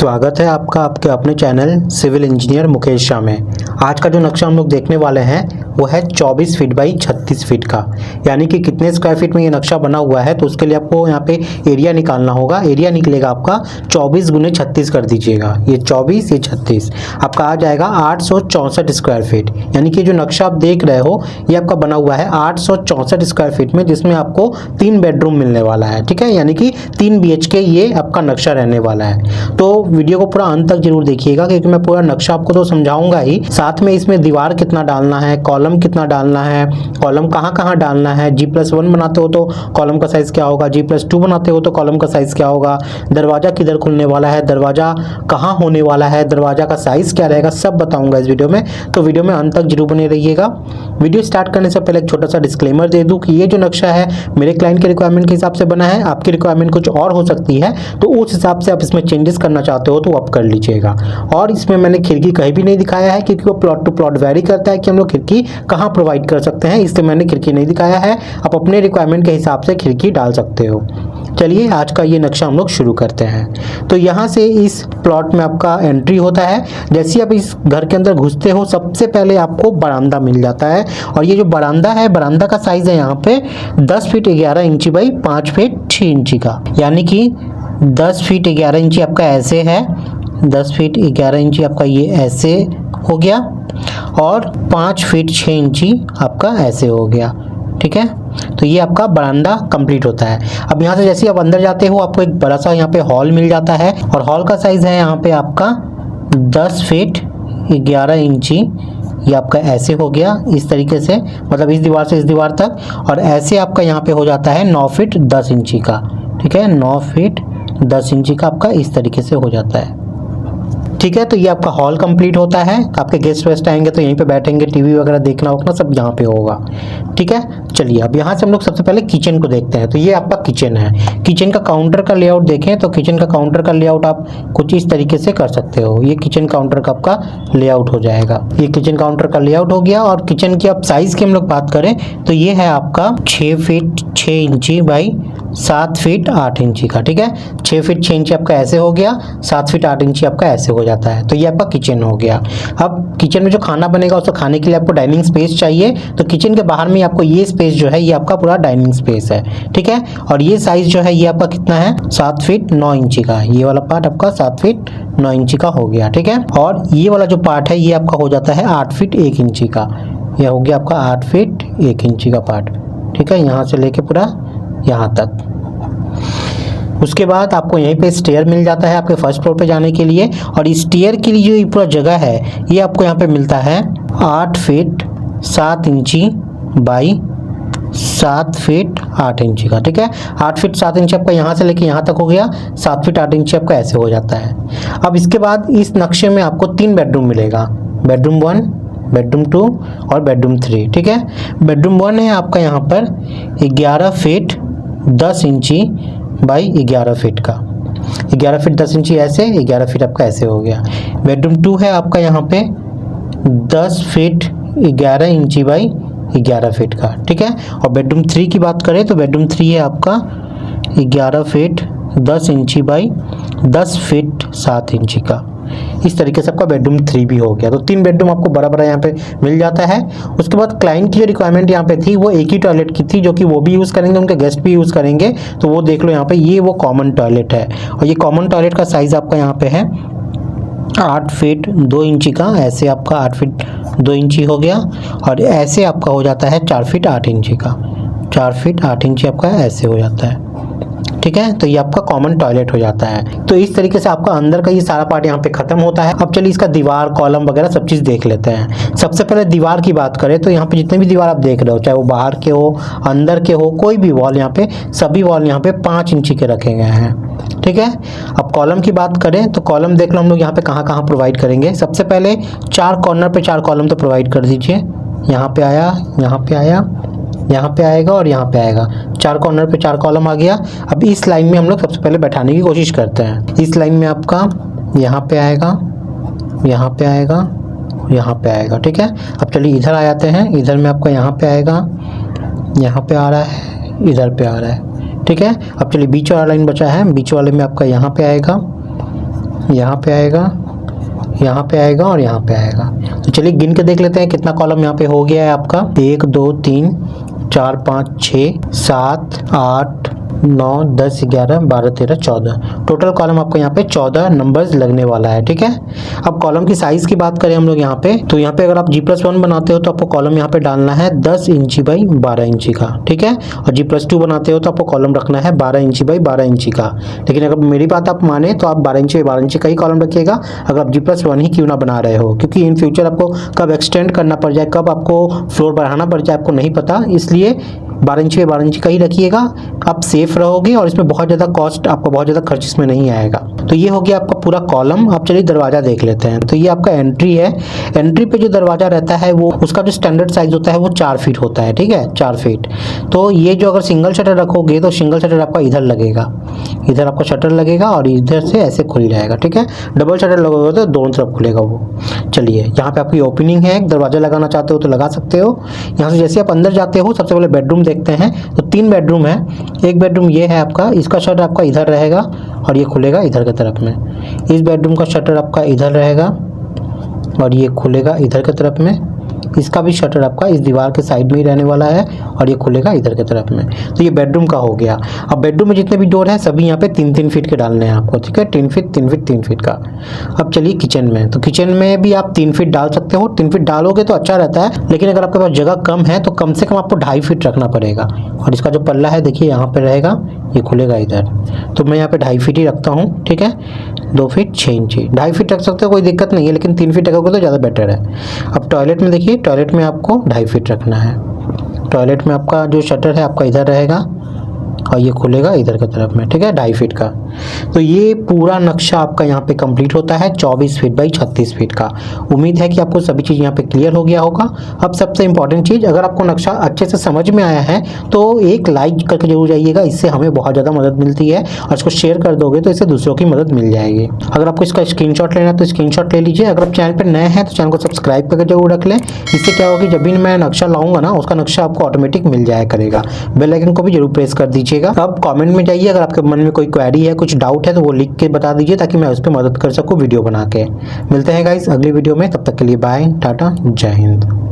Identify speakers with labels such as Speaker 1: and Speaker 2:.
Speaker 1: स्वागत है आपका आपके अपने channel civil engineer Mukesh Shah में। आज का जो नक्शा हम लोग देखने वाले हैं वो है 24 फीट बाई 36 फीट का, यानी कि कितने स्क्वायर फीट में ये नक्शा बना हुआ है। तो उसके लिए आपको यहाँ पे एरिया निकालना होगा। एरिया निकलेगा आपका 24 गुने 36 कर दीजिएगा, ये 24 ये 36 आपका आ जाएगा 864 स्क्वायर फीट। यानी कि जो नक्शा आप देख रहे हो ये आपका बना हुआ है 864 स्क्वायर फीट में, जिसमें आपको 3 बेडरूम मिलने वाला है। ठीक है, यानी कि 3 BHK ये आपका नक्शा रहने वाला है। तो वीडियो को पूरा अंत तक जरूर देखिएगा, क्योंकि मैं पूरा नक्शा आपको तो समझाऊंगा ही, साथ में इसमें दीवार कितना डालना है, कॉलम कितना डालना है, कॉलम कहाँ कहाँ डालना है, G+1 बनाते हो तो कॉलम का साइज क्या होगा, G+2 बनाते हो तो कॉलम का साइज क्या होगा, दरवाजा किधर खुलने वाला है, दरवाजा कहाँ होने वाला है, दरवाजा का साइज क्या रहेगा, सब बताऊंगा इस वीडियो में। तो वीडियो में अंत तक जरूर बने रहिएगा। वीडियो स्टार्ट करने से पहले एक छोटा सा डिस्क्लेमर दे दूं कि ये जो नक्शा है मेरे क्लाइंट के रिक्वायरमेंट के हिसाब से बना है। आपकी रिक्वायरमेंट कुछ और हो सकती है, तो उस हिसाब से आप इसमें चेंजेस करना चाहते हो तो आप कर लीजिएगा। और इसमें मैंने खिड़की कहीं भी नहीं दिखाया है, क्योंकि वो प्लॉट टू प्लॉट वेरी करता है कि हम लोग खिड़की कहाँ प्रोवाइड कर सकते हैं, इसलिए मैंने खिड़की नहीं दिखाया है। आप अपने रिक्वायरमेंट के हिसाब से खिड़की डाल सकते हो। चलिए आज का ये नक्शा हम लोग शुरू करते हैं। तो यहाँ से इस प्लॉट में आपका एंट्री होता है। जैसे ही आप इस घर के अंदर घुसते हो सबसे पहले आपको बरामदा मिल जाता है, और ये जो बरामदा है, बरामदा का साइज है यहाँ पे 10 फीट 11 इंची बाई 5 फीट 6 इंची का, यानी कि 10 फीट 11 इंची आपका ऐसे है, 10 फीट 11 इंची आपका ये ऐसे हो गया, और 5 फीट 6 इंची आपका ऐसे हो गया। ठीक है, तो ये आपका बरामदा कंप्लीट होता है। अब यहाँ से जैसे आप अंदर जाते हो आपको एक बड़ा सा यहाँ पे हॉल मिल जाता है, और हॉल का साइज है यहाँ पे आपका 10 फीट 11 इंची। ये आपका ऐसे हो गया इस तरीके से, मतलब इस दीवार से इस दीवार तक, और ऐसे आपका यहाँ पे हो जाता है 9 फीट 10 इंची का। ठीक है, 9 फीट 10 इंची का आपका इस तरीके से हो जाता है। ठीक है, तो ये आपका हॉल कंप्लीट होता है। आपके गेस्ट वेस्ट आएंगे तो यहीं पे बैठेंगे, टीवी वगैरह देखना होगा सब यहाँ पे होगा। ठीक है, चलिए अब यहाँ से हम लोग सबसे पहले किचन को देखते हैं। तो ये आपका किचन है। किचन का काउंटर का लेआउट देखें तो किचन का काउंटर का लेआउट आप कुछ इस तरीके से कर सकते हो। ये किचन काउंटर का आपका लेआउट हो जाएगा। ये किचन काउंटर का लेआउट हो गया। और किचन की आप साइज की हम लोग बात करें तो ये है आपका 6 फीट 6 इंची बाई 7 फीट 8 इंची का। ठीक है, 6 फीट 6 इंची आपका ऐसे हो गया, 7 फीट 8 इंची आपका ऐसे हो जाता है। तो ये आपका किचन हो गया। अब किचन में जो खाना बनेगा उसको खाने के लिए आपको डाइनिंग स्पेस चाहिए, तो किचन के बाहर में आपको ये स्पेस जो है ये आपका पूरा डाइनिंग स्पेस है। ठीक है, और ये साइज जो है ये आपका कितना है 7 फीट 9 इंची का। ये वाला पार्ट आपका 7 फीट 9 इंची का हो गया। ठीक है, और ये वाला जो पार्ट है ये आपका हो जाता है 8 फीट 1 इंची का। यह हो गया आपका 8 फीट 1 इंची का पार्ट। ठीक है, यहाँ से लेके पूरा यहाँ तक। उसके बाद आपको यहीं पे स्टेयर मिल जाता है आपके फर्स्ट फ्लोर पे जाने के लिए, और इस स्टेयर के लिए जो ये पूरा जगह है ये आपको यहाँ पे मिलता है 8 फीट 7 इंची बाई 7 फीट 8 इंची का। ठीक है, 8 फीट 7 इंची आपका यहाँ से लेके यहाँ तक हो गया, 7 फीट 8 इंची आपका ऐसे हो जाता है। अब इसके बाद इस नक्शे में आपको 3 बेडरूम मिलेगा, बेडरूम 1, बेडरूम 2 और बेडरूम 3। ठीक है, बेडरूम 1 है आपका यहाँ पर 11 फीट 10 इंची बाई 11 फीट का, 11 फीट 10 इंची ऐसे, 11 फीट आपका ऐसे हो गया। बेडरूम 2 है आपका यहाँ पे 10 फीट 11 इंची बाई 11 फीट का। ठीक है, और बेडरूम 3 की बात करें तो बेडरूम 3 है आपका 11 फीट 10 इंची बाई 10 फीट 7 इंची का। इस तरीके से आपका बेडरूम 3 भी हो गया। तो 3 बेडरूम आपको बड़ा बड़ा यहाँ पे मिल जाता है। उसके बाद क्लाइंट की जो रिक्वायरमेंट यहाँ पे थी वो एक ही टॉयलेट की थी, जो कि वो भी यूज़ करेंगे, उनके गेस्ट भी यूज़ करेंगे। तो वो देख लो यहाँ पे, ये वो कॉमन टॉयलेट है, और ये कॉमन टॉयलेट का साइज़ आपका यहाँ पे है 8 फीट 2 इंची का। ऐसे आपका 8 फीट 2 इंची हो गया, और ऐसे आपका हो जाता है 4 फीट 8 इंची का। 4 फीट 8 इंची आपका ऐसे हो जाता है। ठीक है, तो ये आपका कॉमन टॉयलेट हो जाता है। तो इस तरीके से आपका अंदर का ये सारा पार्ट यहाँ पे खत्म होता है। अब चलिए इसका दीवार कॉलम वगैरह सब चीज़ देख लेते हैं। सबसे पहले दीवार की बात करें तो यहाँ पे जितने भी दीवार आप देख रहे हो, चाहे वो बाहर के हो अंदर के हो, कोई भी वॉल यहाँ पे, सभी वॉल यहाँ पे 5 इंची के रखे गए हैं। ठीक है, अब कॉलम की बात करें तो कॉलम देख लो हम लोग यहाँ पे कहाँ कहाँ प्रोवाइड करेंगे। सबसे पहले 4 कॉर्नर पे 4 कॉलम तो प्रोवाइड कर दीजिए। यहाँ पे आया, यहाँ पे आया, यहाँ पे आएगा और यहाँ पे आएगा। 4 कॉर्नर पे 4 कॉलम आ गया। अब इस लाइन में हम लोग सबसे पहले बैठाने की कोशिश करते हैं। इस लाइन में आपका यहाँ पे आएगा, यहाँ पे आएगा, यहाँ पे आएगा। ठीक है, अब चलिए इधर आ जाते हैं। इधर में आपका यहाँ पे आएगा, यहाँ पे आ रहा है, इधर पे आ रहा है। ठीक है, अब चलिए बीच वाला लाइन बचा है, बीच वाले में आपका यहाँ पे आएगा, यहाँ पे आएगा, यहाँ पे आएगा और यहाँ पे आएगा। तो चलिए गिन के देख लेते हैं कितना कॉलम यहाँ पे हो गया है आपका। 1 2 3 4 5 6 7 8 9 10 11 12 13 14 टोटल कॉलम आपको यहाँ पे 14 नंबर्स लगने वाला है। ठीक है, अब कॉलम की साइज की बात करें हम लोग यहाँ पे, तो यहाँ पे अगर आप G+1 बनाते हो तो आपको कॉलम यहाँ पे डालना है 10 इंची बाई 12 इंची का। ठीक है, और G+2 बनाते हो तो आपको कॉलम रखना है 12 इंची बाई 12 इंची का। लेकिन अगर मेरी बात आप माने तो आप 12 इंची बाई 12 इंची का ही कॉलम रखिएगा, अगर आप G+1 ही क्यों ना बना रहे हो, क्योंकि इन फ्यूचर आपको कब एक्सटेंड करना पड़ जाए, कब आपको फ्लोर बढ़ाना पड़ जाए आपको नहीं पता, इसलिए 12 इंची बाई 12 इंची का ही रखिएगा। आप सेफ रहोगे और इसमें बहुत ज़्यादा कॉस्ट, आपको बहुत ज़्यादा खर्च इसमें नहीं आएगा। तो ये हो गया आपका पूरा कॉलम। अब चलिए दरवाज़ा देख लेते हैं। तो ये आपका एंट्री है। एंट्री पे जो दरवाज़ा रहता है वो उसका जो स्टैंडर्ड साइज़ होता है वो 4 फीट होता है। ठीक है, 4 फीट। तो ये जो अगर सिंगल शटर रखोगे तो सिंगल शटर आपका इधर लगेगा, इधर आपका शटर लगेगा और इधर से ऐसे खुल जाएगा। ठीक है, डबल शटर लगोगे तो दोनों तरफ खुलेगा वो। चलिए यहाँ पे आपकी ओपनिंग है, दरवाज़ा लगाना चाहते हो तो लगा सकते हो। यहाँ से जैसे आप अंदर जाते हो सबसे पहले बेडरूम देखते हैं। तो 3 बेडरूम है। एक बेडरूम ये है आपका, इसका शटर आपका इधर रहेगा और ये खुलेगा इधर की तरफ में। इस बेडरूम का शटर आपका इधर रहेगा और ये खुलेगा इधर की तरफ में। इसका भी शटर आपका इस दीवार के साइड में ही रहने वाला है और ये खुलेगा इधर की तरफ में। तो ये बेडरूम का हो गया। अब बेडरूम में जितने भी डोर हैं सभी यहाँ पे 3-3 फीट के डालने हैं आपको। ठीक है, 3 फीट 3 फीट 3 फीट का। अब चलिए किचन में, तो किचन में भी आप 3 फीट डाल सकते हो। 3 फीट डालोगे तो अच्छा रहता है, लेकिन अगर आपके पास जगह कम है तो कम से कम आपको 2.5 फीट रखना पड़ेगा। और इसका जो पल्ला है देखिए यहाँ पे रहेगा, ये खुलेगा इधर। तो मैं यहाँ पे 2.5 फीट ही रखता हूँ। ठीक है, 2 फीट 6 इंची, 2.5 फीट रख सकते हो, कोई दिक्कत नहीं है, लेकिन 3 फीट रखोगे तो ज़्यादा बेटर है। अब टॉयलेट में देखिए, टॉयलेट में आपको 2.5 फीट रखना है। टॉयलेट में आपका जो शटर है आपका इधर रहेगा और ये खुलेगा इधर की तरफ में। ठीक है, 2.5 फीट का। तो ये पूरा नक्शा आपका यहाँ पे कंप्लीट होता है 24 फीट बाई 36 फीट का। उम्मीद है कि आपको सभी चीज़ यहाँ पे क्लियर हो गया होगा। अब सबसे इंपॉर्टेंट चीज़, अगर आपको नक्शा अच्छे से समझ में आया है तो एक लाइक करके जरूर जाइएगा, इससे हमें बहुत ज़्यादा मदद मिलती है। और इसको शेयर कर दोगे तो इससे दूसरों की मदद मिल जाएगी। अगर आपको इसका स्क्रीनशॉट लेना है तो स्क्रीनशॉट ले लीजिए। अगर आप चैनल पर नए हैं तो चैनल को सब्सक्राइब करके जरूर रख लें। इससे क्या होगा कि जब भी मैं नक्शा लाऊंगा ना, उसका नक्शा आपको ऑटोमेटिक मिल जाया करेगा। बेल आइकन को भी जरूर प्रेस कर दीजिएगा। अब कमेंट में जाइए, अगर आपके मन में कोई क्वेरी है, कुछ डाउट है तो वो लिख के बता दीजिए ताकि मैं उस पर मदद कर सकूं वीडियो बना के। मिलते हैं गाइस अगली वीडियो में, तब तक के लिए बाय, टाटा, जय हिंद।